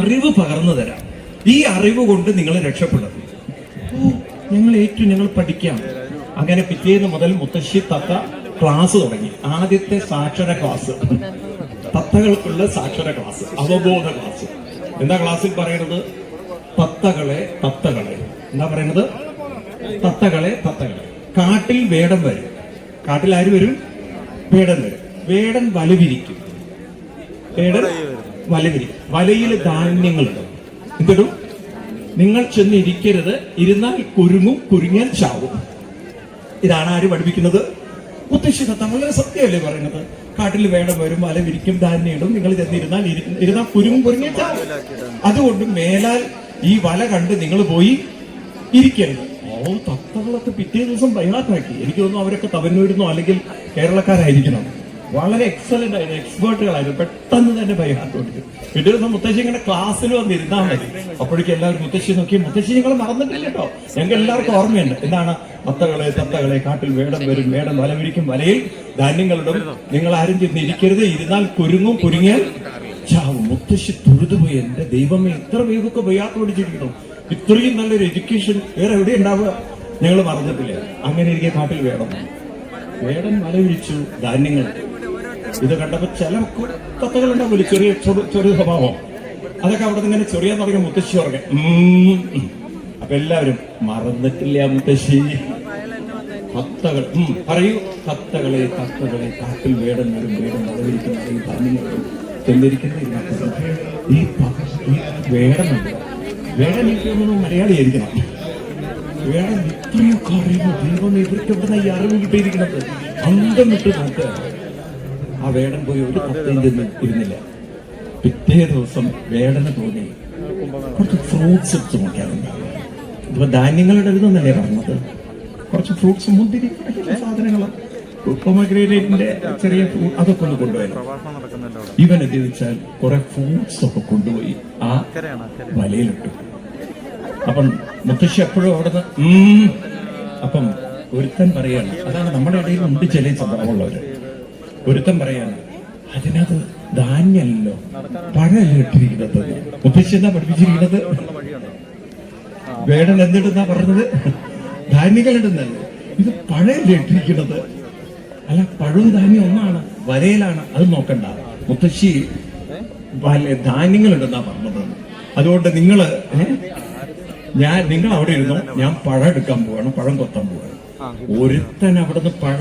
അറിവ് പകർന്നു തരാം. ഈ അറിവ് കൊണ്ട് നിങ്ങൾ രക്ഷപ്പെടും. ഞങ്ങൾ പഠിക്കാം. അങ്ങനെ പിറ്റേന്ന് മുതൽ മുത്തശ്ശി തത്ത ക്ലാസ് തുടങ്ങി. ആദ്യത്തെ സാക്ഷര ക്ലാസ്, തത്തകൾക്കുള്ള സാക്ഷര ക്ലാസ്, അവബോധ ക്ലാസ്. എന്താ ക്ലാസ്സിൽ പറയുന്നത്? തത്തകളെ എന്താ പറയുന്നത്? തത്തകളെ. കാട്ടിൽ വേടൻ വരും. കാട്ടിൽ ആര് വരും? വേടൻ വരും. വേടൻ വലവിരിക്കും. വലയിൽ ധാന്യങ്ങളുണ്ട്. എന്തിടും? നിങ്ങൾ ചെന്ന് ഇരിക്കരുത്, ഇരുന്നാൽ കുരുങ്ങിയാൽ ചാവും. ഇതാണ് ആര് പഠിപ്പിക്കുന്നത്? മുത്തശ്ശി തത്ത. വളരെ സത്യമല്ലേ പറയുന്നത്? കാട്ടിൽ വേടൻ വരും, വല വിരിക്കും, ധാന്യം ഇടും. നിങ്ങൾ ചെന്നിരുന്നാൽ കുരുങ്ങിയാൽ ചാവും. അതുകൊണ്ട് മേലാൽ ഈ വല കണ്ട് നിങ്ങൾ പോയി ഇരിക്കരുത്. തത്തകളൊക്കെ പിറ്റേ ദിവസം ബൈഹാർട്ടാക്കി. എനിക്ക് തോന്നുന്നു അവരൊക്കെ തമിഴ്നാടുന്നോ അല്ലെങ്കിൽ കേരളക്കാരായിരിക്കണം. വളരെ എക്സലന്റ് ആയിരുന്നു, എക്സ്പേർട്ടുകളായിരുന്നു. പെട്ടെന്ന് തന്നെ ബൈഹാർട്ട് കൊടുത്തു. പിറ്റേ ദിവസം മുത്തശ്ശി ഇങ്ങനെ ക്ലാസ്സിൽ വന്നിരുന്നാൽ മതി. അപ്പോഴേക്കും എല്ലാവരും മുത്തശ്ശി നോക്കി, മുത്തശ്ശി നിങ്ങൾ മറന്നിട്ടില്ല കേട്ടോ, ഞങ്ങൾക്ക് എല്ലാവർക്കും ഓർമ്മയുണ്ട്. എന്താണ്? തത്തകളെ കാട്ടിൽ വേടൻ വരും, വേടൻ വല വിരിക്കും, വലയിൽ ധാന്യങ്ങളിടും. നിങ്ങൾ ആരും ചെന്ന് ഇരിക്കരുത്, ഇരുന്നാൽ കുരുങ്ങിയാൽ ചാവും. മുത്തശ്ശി തൊഴുതുപോയി. എന്റെ ദൈവമേ, ഇത്ര വേഗമൊക്കെ ബൈഹാർട്ട് പഠിച്ചിരിക്കണം. ഇത്രയും നല്ലൊരു എഡ്യൂക്കേഷൻ വേറെ എവിടെ ഉണ്ടാവുക? ഞങ്ങൾ മറന്നിട്ടില്ല. അങ്ങനെ ഇരിക്കെ കാട്ടിൽ വേടൻ വല വിരിച്ചു, ധാന്യങ്ങൾ. ഇത് കണ്ടപ്പോ ചില തത്തകളുണ്ടാവില്ല, ചെറിയ സ്വഭാവം. അതൊക്കെ അവിടെ നിന്ന് ഇങ്ങനെ ചൊറിയാൻ തുടങ്ങിയ മുത്തശ്ശി ഉറങ്ങെ. അപ്പൊ എല്ലാവരും മറന്നിട്ടില്ല മുത്തശ്ശി. തത്തകൾ പറയൂ. തത്തകളെ കാട്ടിൽ വേടൻ വരും, വേടൻ വല വിരിക്കുന്ന ഈ ധാന്യങ്ങൾ ചെന്നിരിക്കുന്ന ഈ വേടനുണ്ട്. വേടൻ എനിക്ക് തോന്നുന്നു മലയാളിയായിരിക്കണം. വേടൻ ഇത്രയൊക്കെ അറിയുന്നു. ദൈവം ഇവർക്ക് എവിടെ ഈ അറിവ് കിട്ടിയിരിക്കുന്നത്? അന്തം വിട്ട് നോക്കുക. ആ വേടൻ പോയി ഒരു തത്തയും ഇരുന്നില്ല. പിറ്റേ ദിവസം വേടന് തോന്നി കുറച്ച് ഫ്രൂട്ട്സ് എടുത്ത് നോക്കാറുണ്ട്. ഇപ്പൊ ധാന്യങ്ങളുടെ ഇതെന്നല്ലേ പറഞ്ഞത്? കുറച്ച് ഫ്രൂട്ട്സ്, മുന്തിരി, സാധനങ്ങൾ, പൊമഗ്രനേറ്റിന്റെ ചെറിയ ഫ്രൂട്ട്, അതൊക്കെ ഒന്ന് കൊണ്ടുപോയി. ഇവൻ എന്ത് വെച്ചാൽ കുറെ ഫ്രൂട്ട്സ് ഒക്കെ കൊണ്ടുപോയി ആ വലയിലിട്ടു. അപ്പം മുത്തശ്ശി എപ്പോഴും അവിടുന്ന് അപ്പം ഒരുത്തൻ പറയാണ്, അതാണ് നമ്മുടെ ഇടയിൽ ഉണ്ട് ചില സ്വഭാവമുള്ളവര്. ഒരുത്തൻ പറയാണ്, അതിനകത്ത് ധാന്യമല്ലോ, പഴമല്ലേ ഇട്ടിരിക്കുന്നത്. മുത്തശ്ശി എന്താ പഠിപ്പിച്ചിരിക്കുന്നത്? വേടൻ എന്തിടുന്നാ പറഞ്ഞത്? ധാന്യങ്ങൾ ഇടുന്നല്ലേ. ഇത് പഴമല്ലേ ഇട്ടിരിക്കുന്നത്. അല്ല, പഴവും ധാന്യം ഒന്നാണ്, വലയിലാണ്. അത് നോക്കണ്ട. മുത്തശ്ശി ധാന്യങ്ങൾ ഇടുന്നാ പറഞ്ഞത്. അതുകൊണ്ട് നിങ്ങൾ അവിടെ ഇരുന്നു, ഞാൻ പഴം എടുക്കാൻ പോവാണ്, പഴം കൊത്താൻ പോവാണ്. ഒരുത്തൻ അവിടുന്ന്